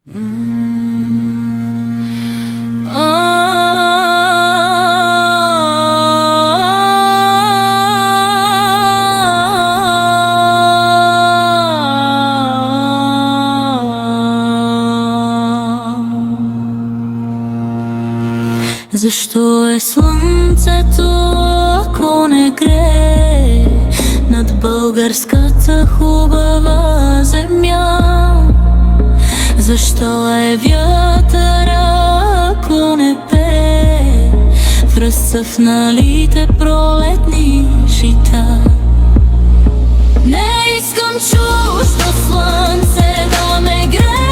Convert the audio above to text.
Защо е слънцето, ако не грее над българската хубава земя? Защо е вятър, ако не пее в разцъфналите пролетни жита? Не искам чуждо слънце да ме грее,